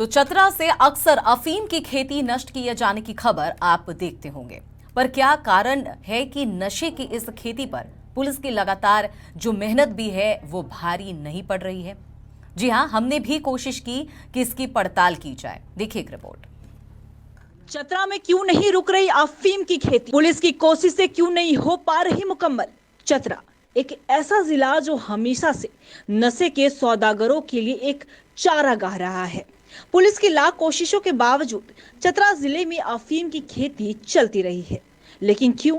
तो चतरा से अक्सर अफीम की खेती नष्ट किए जाने की खबर आप देखते होंगे, पर क्या कारण है कि नशे की इस खेती पर पुलिस की लगातार जो मेहनत भी है वो भारी नहीं पड़ रही है? जी हां, हमने भी कोशिश की कि इसकी पड़ताल की जाए। देखिए एक रिपोर्ट। चतरा में क्यों नहीं रुक रही अफीम की खेती? पुलिस की कोशिशें क्यों नहीं हो पा रही मुकम्मल? चतरा एक ऐसा जिला जो हमेशा से नशे के सौदागरों के लिए एक चारागाह रहा है। पुलिस की लाख कोशिशों के बावजूद चतरा जिले में अफीम की खेती चलती रही है, लेकिन क्यों?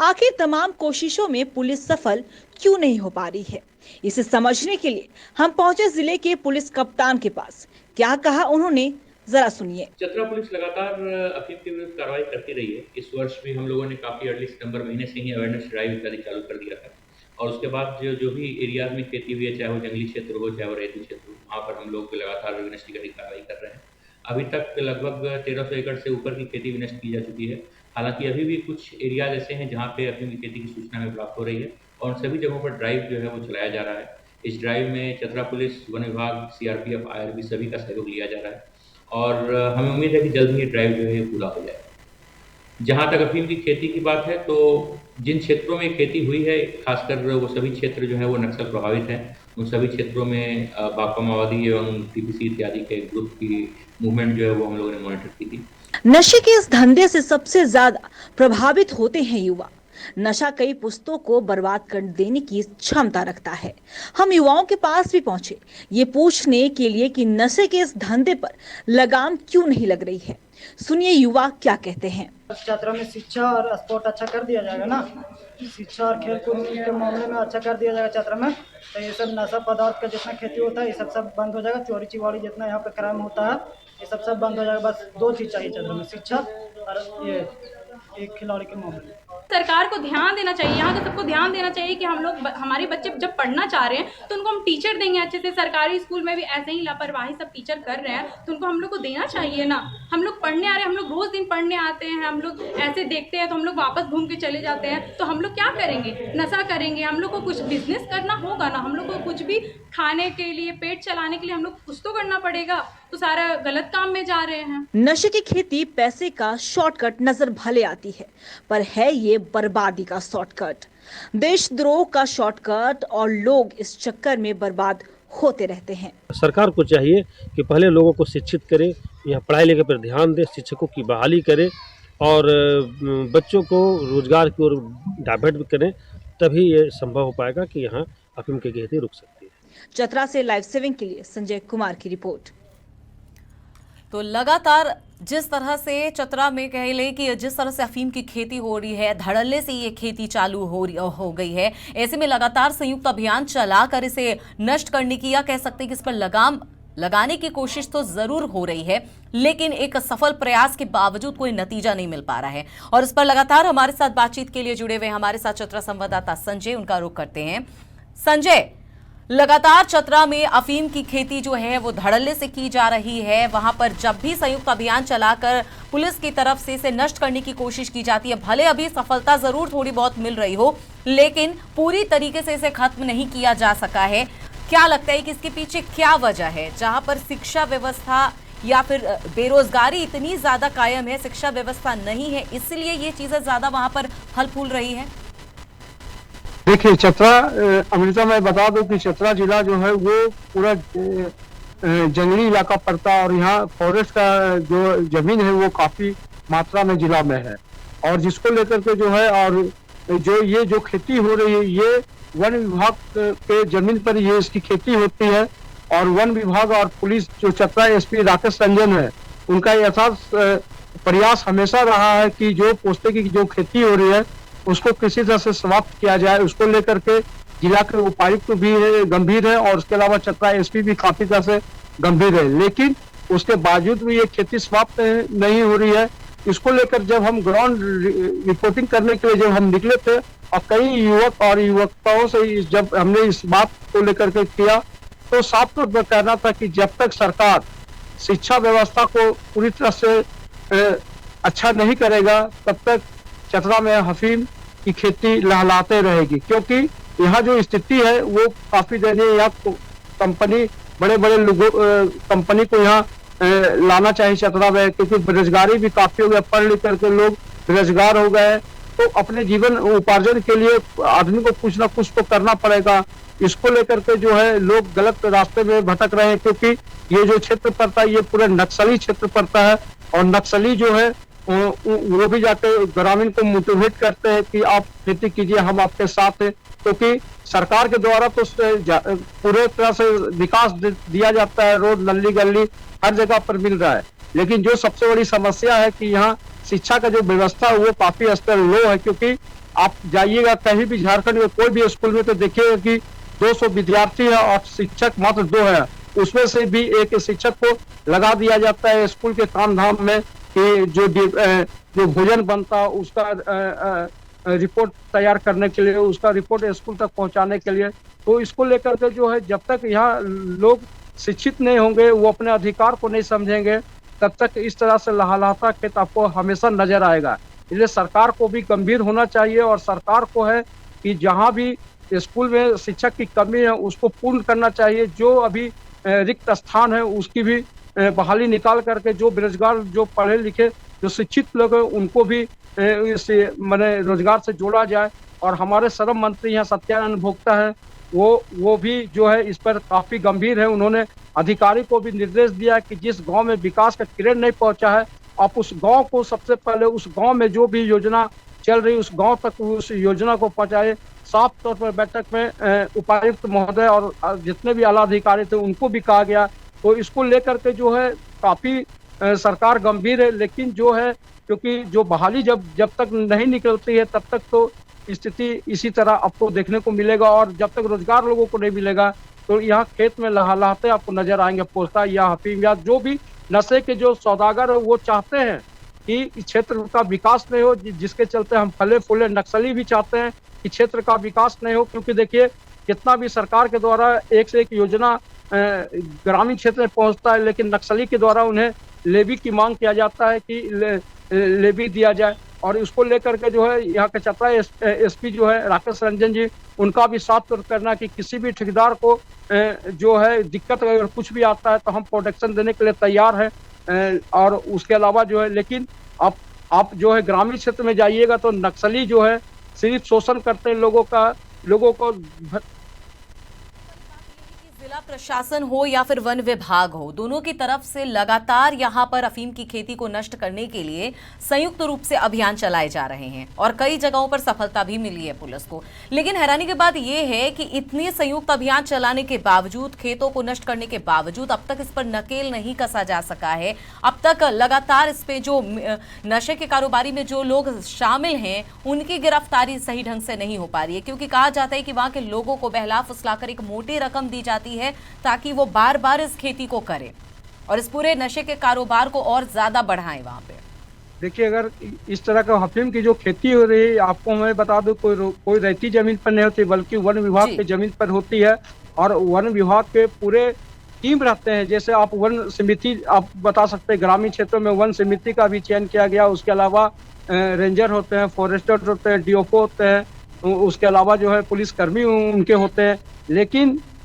आखिर तमाम कोशिशों में पुलिस सफल क्यों नहीं हो पा रही है? इसे समझने के लिए हम पहुंचे जिले के पुलिस कप्तान के पास। क्या कहा उन्होंने, जरा सुनिए। चतरा पुलिस लगातार अफीम के विरुद्ध कार्रवाई करती रही है। इस वर्ष भी हम लोगों ने काफी अर्ली सितंबर महीने से ही अवेयरनेस ड्राइव इत्यादि चालू कर दिया था, और उसके बाद जो भी एरियाज में खेती हुई है, चाहे वो जंगली क्षेत्र हो चाहे वो रेती क्षेत्र हो, वहाँ पर हम लोग लगातार इन्वेस्टिगेटिव कार्रवाई कर रहे हैं। अभी तक लगभग 1300 एकड़ से ऊपर की खेती विनष्ट की जा चुकी है। हालांकि अभी भी कुछ एरियाज ऐसे हैं जहाँ पे अफीम की खेती की सूचना हमें प्राप्त हो रही है, और सभी जगहों पर ड्राइव जो है वो चलाया जा रहा है। इस ड्राइव में चतरा पुलिस, वन विभाग, सीआरपीएफ, आईआरबी सभी का सहयोग लिया जा रहा है, और हमें उम्मीद है कि जल्द ही ये ड्राइव जो है ये पूरा हो जाए। जहाँ तक अफीम की खेती की बात है, तो जिन क्षेत्रों में खेती हुई है, खासकर वो सभी क्षेत्र जो है वो नक्सल प्रभावित हैं। उन सभी क्षेत्रों में भाकपा माओवादी एवं टीपीसी इत्यादि के ग्रुप की मूवमेंट जो है वो हम लोगों ने मॉनिटर की थी। नशे के इस धंधे से सबसे ज्यादा प्रभावित होते हैं युवा। नशा कई पुश्तों को बर्बाद कर देने की क्षमता रखता है। हम युवाओं के पास भी पहुंचे ये पूछने के लिए कि नशे के इस धंधे पर लगाम क्यों नहीं लग रही है। सुनिए युवा क्या कहते हैं। छात्रों में शिक्षा और स्पोर्ट अच्छा कर दिया जाएगा ना, शिक्षा और खेल कूद के मामले में अच्छा कर दिया जाएगा छात्रों में, तो ये सब नशा पदार्थ का जितना खेती होता है ये सब बंद हो जाएगा। चोरी चिवाड़ी जितना यहाँ पे क्राइम होता है ये सब बंद हो जाएगा। बस दो चीज चाहिए छात्रों में, शिक्षा और ये एक खिलाड़ी के मामले में। सरकार को ध्यान देना चाहिए, यहाँ के सबको ध्यान देना चाहिए कि हम लोग हमारे बच्चे जब पढ़ना चाह रहे हैं तो उनको हम टीचर देंगे अच्छे से। सरकारी स्कूल में भी ऐसे ही लापरवाही सब टीचर कर रहे हैं, तो उनको हम लोग को देना चाहिए ना। हम लोग पढ़ने आ रहे हैं, हम लोग रोज दिन पढ़ने आते हैं, हम लोग ऐसे देखते हैं तो हम लोग वापस घूम के चले जाते हैं, तो हम लोग क्या करेंगे? नशा करेंगे। हम लोग को कुछ बिजनेस करना होगा ना, हम लोग को कुछ भी खाने के लिए, पेट चलाने के लिए हम लोग कुछ तो करना पड़ेगा, तो सारा गलत काम में जा रहे हैं। नशे की खेती पैसे का शॉर्टकट नजर भले आती है, पर है ये बर्बादी का शॉर्टकट, देशद्रोह का शॉर्टकट, और लोग इस चक्कर में बर्बाद होते रहते हैं। सरकार को चाहिए कि पहले लोगों को शिक्षित करे, यहाँ पढ़ाई लिखाई पर ध्यान दे, शिक्षकों की बहाली करे और बच्चों को रोजगार की ओर डाइवर्ट करें, तभी ये संभव हो पाएगा कि यहाँ अफीम की खेती रुक सकती है। चतरा से लाइव सेविंग के लिए संजय कुमार की रिपोर्ट। तो लगातार जिस तरह से चतरा में कह ले कि जिस तरह से अफीम की खेती हो रही है, धड़ल्ले से ये खेती चालू हो गई है, ऐसे में लगातार संयुक्त अभियान चलाकर इसे नष्ट करने की, या कह सकते हैं कि इस पर लगाम लगाने की कोशिश तो जरूर हो रही है, लेकिन एक सफल प्रयास के बावजूद कोई नतीजा नहीं मिल पा रहा है। और इस पर लगातार हमारे साथ बातचीत के लिए जुड़े हुए हमारे साथ चतरा संवाददाता संजय, उनका रुख करते हैं। संजय, लगातार चतरा में अफीम की खेती जो है वो धड़ल्ले से की जा रही है, वहां पर जब भी संयुक्त अभियान चलाकर पुलिस की तरफ से इसे नष्ट करने की कोशिश की जाती है, भले अभी सफलता जरूर थोड़ी बहुत मिल रही हो, लेकिन पूरी तरीके से इसे खत्म नहीं किया जा सका है। क्या लगता है कि इसके पीछे क्या वजह है? जहां पर शिक्षा व्यवस्था या फिर बेरोजगारी इतनी ज्यादा कायम है, शिक्षा व्यवस्था नहीं है, इसलिए ये चीजें ज्यादा वहां पर फल फूल रही है। देखिए चतरा, अमृता मैं बता दूं कि चतरा जिला जो है वो पूरा जंगली इलाका पड़ता है, और यहाँ फॉरेस्ट का जो जमीन है वो काफी मात्रा में जिला में है, और जिसको लेकर के जो है, और जो खेती हो रही है ये वन विभाग के जमीन पर ये इसकी खेती होती है, और वन विभाग और पुलिस जो चतरा एसपी राकेश रंजन है, उनका यथार्थ प्रयास हमेशा रहा है कि जो पोस्ते की जो खेती हो रही है उसको किसी तरह से समाप्त किया जाए। उसको लेकर के जिला के उपायुक्त भी गंभीर है, और उसके अलावा चतरा एसपी भी काफी तरह से गंभीर है, लेकिन उसके बावजूद भी ये खेती समाप्त नहीं हो रही है। इसको लेकर जब हम ग्राउंड रिपोर्टिंग करने के लिए जब हम निकले थे, और कई युवक और युवकाओं से जब हमने इस बात को लेकर के किया, तो साफ तौर पर कहना था कि जब तक सरकार शिक्षा व्यवस्था को पूरी तरह से अच्छा नहीं करेगा, तब तक चतरा में अफीम की खेती लहलाते रहेगी, क्योंकि यहाँ जो स्थिति है वो काफी दयनीय। यहाँ कंपनी, बड़े बड़े लोगों कंपनी को यहाँ लाना चाहिए चतरा में, क्योंकि बेरोजगारी भी काफी हो गया, पढ़ लिख करके लोग बेरोजगार हो गए। तो अपने जीवन उपार्जन के लिए आदमी को कुछ ना कुछ तो करना पड़ेगा। इसको लेकर के जो है लोग गलत रास्ते में भटक रहे हैं, क्योंकि ये जो क्षेत्र पड़ता है ये पूरा नक्सली क्षेत्र पड़ता है, और नक्सली जो है वो भी जाके ग्रामीण को मोटिवेट करते हैं कि आप खेती कीजिए, हम आपके साथ हैं। क्योंकि सरकार के द्वारा तो पूरे तरह से विकास दिया जाता है, रोड नली गली हर जगह पर मिल रहा है, लेकिन जो सबसे बड़ी समस्या है कि यहाँ शिक्षा का जो व्यवस्था है वो काफी स्तर लो है। क्योंकि आप जाइएगा कहीं भी झारखंड में कोई भी स्कूल में तो देखिएगा कि 200 विद्यार्थी है और शिक्षक मात्र 2 है, उसमें से भी एक शिक्षक को लगा दिया जाता है स्कूल के काम धाम में कि जो भोजन बनता है उसका रिपोर्ट तैयार करने के लिए, उसका रिपोर्ट स्कूल तक पहुंचाने के लिए। तो इसको लेकर के जो है जब तक यहाँ लोग शिक्षित नहीं होंगे, वो अपने अधिकार को नहीं समझेंगे, तब तक इस तरह से लहलहाता खेत आपको हमेशा नजर आएगा। इसलिए सरकार को भी गंभीर होना चाहिए, और सरकार को है कि जहाँ भी स्कूल में शिक्षक की कमी है उसको पूर्ण करना चाहिए। जो अभी रिक्त स्थान है उसकी भी बहाली निकाल करके जो बेरोजगार, जो पढ़े लिखे, जो शिक्षित लोग हैं उनको भी माने रोजगार से जोड़ा जाए। और हमारे श्रम मंत्री यहाँ सत्यानंद भोक्ता है, वो भी जो है इस पर काफी गंभीर है। उन्होंने अधिकारी को भी निर्देश दिया कि जिस गांव में विकास का किरण नहीं पहुंचा है, आप उस गांव को सबसे पहले, उस गांव में जो भी योजना चल रही उस गांव तक उस योजना को पहुंचाए। साफ तौर पर बैठक में उपायुक्त महोदय और जितने भी आला अधिकारी थे उनको भी कहा गया। तो इसको लेकर के जो है काफी सरकार गंभीर है, लेकिन जो है क्योंकि जो बहाली जब तक नहीं निकलती है तब तक तो स्थिति इसी तरह आपको देखने को मिलेगा, और जब तक रोजगार लोगों को नहीं मिलेगा तो यहाँ खेत में लहलहाते आपको नजर आएंगे पोस्ता या अफीम या जो भी नशे के जो सौदागर है वो चाहते हैं कि इस क्षेत्र का विकास नहीं हो, जिसके चलते हम फले फूले। नक्सली भी चाहते हैं कि क्षेत्र का विकास नहीं हो, क्योंकि देखिए कितना भी सरकार के द्वारा एक से एक योजना ग्रामीण क्षेत्र में पहुंचता है, लेकिन नक्सली के द्वारा उन्हें लेवी की मांग किया जाता है कि लेवी दिया जाए। और इसको लेकर के जो है यहाँ के चतरा एसपी जो है राकेश रंजन जी, उनका भी साथ करना कि किसी भी ठेकेदार को जो है दिक्कत अगर कुछ भी आता है तो हम प्रोटेक्शन देने के लिए तैयार हैं। और उसके अलावा जो है, लेकिन आप जो है ग्रामीण क्षेत्र में जाइएगा तो नक्सली जो है सिर्फ शोषण करते हैं लोगों को। जिला प्रशासन हो या फिर वन विभाग हो, दोनों की तरफ से लगातार यहां पर अफीम की खेती को नष्ट करने के लिए संयुक्त रूप से अभियान चलाए जा रहे हैं और कई जगहों पर सफलता भी मिली है पुलिस को। लेकिन हैरानी की बात यह है कि इतने संयुक्त अभियान चलाने के बावजूद, खेतों को नष्ट करने के बावजूद अब तक इस पर नकेल नहीं कसा जा सका है। अब तक लगातार इस पे जो नशे के कारोबारी में जो लोग शामिल हैं उनकी गिरफ्तारी सही ढंग से नहीं हो पा रही है, क्योंकि कहा जाता है कि वहां के लोगों को बहला फुसलाकर एक मोटी रकम दी जाती है ताकि वो बार बार इस खेती को करें और इस पूरे नशे के कारोबार को और ज्यादा बढ़ाएं वहां पे। देखिए, अगर इस तरह का अफीम की जो खेती हो रही है, आपको मैं बता दूं कोई रहती जमीन पर नहीं होती, बल्कि वन विभाग की जमीन पर होती है। और वन विभाग के पूरे टीम रहते हैं। जैसे आप वन समिति आप बता सकते हैं, ग्रामीण क्षेत्रों में वन समिति का भी चयन किया गया। उसके अलावा रेंजर होते हैं, फॉरेस्टर होते हैं, डीओपो होते हैं, उसके अलावा जो है पुलिसकर्मी उनके होते हैं।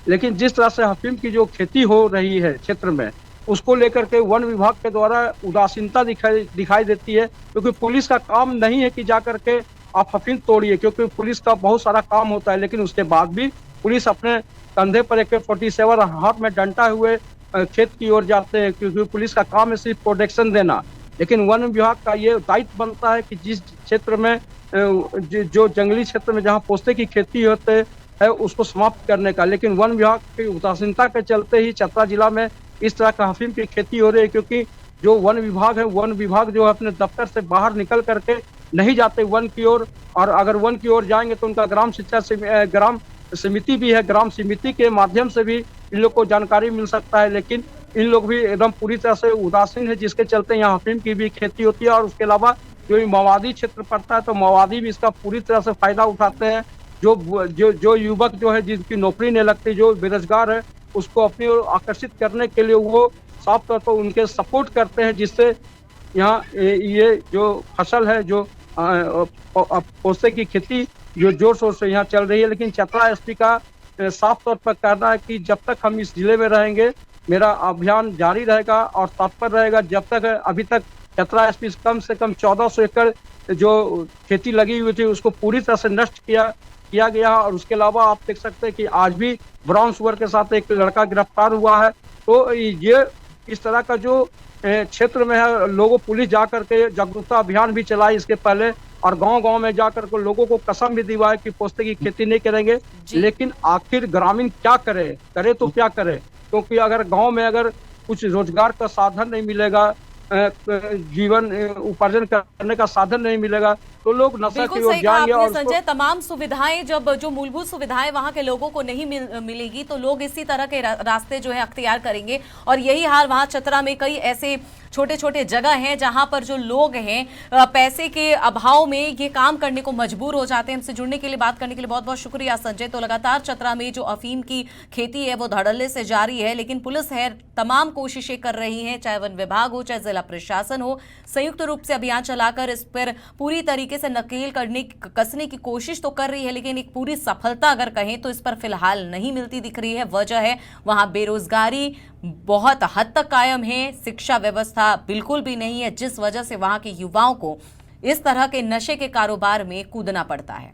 लेकिन जिस तरह से अफीम की जो खेती हो रही है क्षेत्र में, उसको लेकर के वन विभाग के द्वारा उदासीनता दिखाई देती है, क्योंकि पुलिस का काम नहीं है कि जा करके आप अफीम तोड़िए, क्योंकि पुलिस का बहुत सारा काम होता है। लेकिन उसके बाद भी पुलिस अपने कंधे पर AK-47 हाथ में डंटा हुए खेत की ओर जाते हैं, क्योंकि पुलिस का काम है सिर्फ प्रोटेक्शन देना। लेकिन वन विभाग का ये दायित्व बनता है कि जिस क्षेत्र में जो जंगली क्षेत्र में जहाँ पोस्ते की खेती होते है उसको समाप्त करने का। लेकिन वन विभाग की उदासीनता के चलते ही चतरा जिला में इस तरह का अफीम की खेती हो रही है, क्योंकि जो वन विभाग है, वन विभाग जो है अपने दफ्तर से बाहर निकल करके नहीं जाते वन की ओर, और अगर वन की ओर जाएंगे तो उनका ग्राम समिति भी है, ग्राम समिति के माध्यम से भी इन लोग को जानकारी मिल सकता है। लेकिन इन लोग भी एकदम पूरी तरह से उदासीन है, जिसके चलते यहाँ अफीम की भी खेती होती है। और उसके अलावा जो माओवादी क्षेत्र पड़ता है तो माओवादी भी इसका पूरी तरह से फायदा उठाते हैं। जो युवक जो है जिनकी नौकरी नहीं लगती, जो बेरोजगार है, उसको अपनी ओर आकर्षित करने के लिए वो साफ तौर पर उनके सपोर्ट करते हैं, जिससे यहाँ ये जो फसल है, जो पोस्ते की खेती जो जोर शोर से यहाँ चल रही है। लेकिन चतरा एसपी का साफ तौर पर कहना है कि जब तक हम इस जिले में रहेंगे मेरा अभियान जारी रहेगा और तत्पर रहेगा जब तक अभी तक चतरा एसपी कम से कम 1400 एकड़ जो खेती लगी हुई थी उसको पूरी तरह से नष्ट किया गया। और उसके अलावा आप देख सकते हैं कि आज भी ब्राउन शुगर के साथ एक लड़का गिरफ्तार हुआ है। तो ये इस तरह का जो क्षेत्र में है, लोगों पुलिस जाकर के जागरूकता अभियान भी चलाई इसके पहले, और गांव-गांव में जाकर के लोगों को कसम भी दिलवाए कि पोस्ते की खेती नहीं करेंगे। लेकिन आखिर ग्रामीण क्या करे तो क्या करे, क्योंकि अगर गांव में अगर कुछ रोजगार का साधन नहीं मिलेगा, जीवन उपार्जन करने का साधन नहीं मिलेगा, तो लोग नशा की बिल्कुल ओर सही कहा जाएंगे। आपने और संजय, तमाम सुविधाएं जब जो मूलभूत सुविधाएं वहां के लोगों को नहीं मिलेगी तो लोग इसी तरह के रास्ते जो है अख्तियार करेंगे। और यही हाल वहां चतरा में कई ऐसे छोटे छोटे जगह हैं जहां पर जो लोग हैं पैसे के अभाव में ये काम करने को मजबूर हो जाते हैं। हमसे जुड़ने के लिए, बात करने के लिए बहुत बहुत शुक्रिया संजय। तो लगातार चतरा में जो अफीम की खेती है वो धड़ल्ले से जारी है, लेकिन पुलिस है तमाम कोशिशें कर रही है, चाहे वन विभाग हो चाहे जिला प्रशासन हो, संयुक्त रूप से अभियान चलाकर इस पर पूरी तरीके से नकेल कसने की कोशिश तो कर रही है, लेकिन एक पूरी सफलता अगर कहें तो इस पर फिलहाल नहीं मिलती दिख रही है। वजह है वहां बेरोजगारी बहुत हद तक कायम है, शिक्षा व्यवस्था बिल्कुल भी नहीं है, जिस वजह से वहां के युवाओं को इस तरह के नशे के कारोबार में कूदना पड़ता है।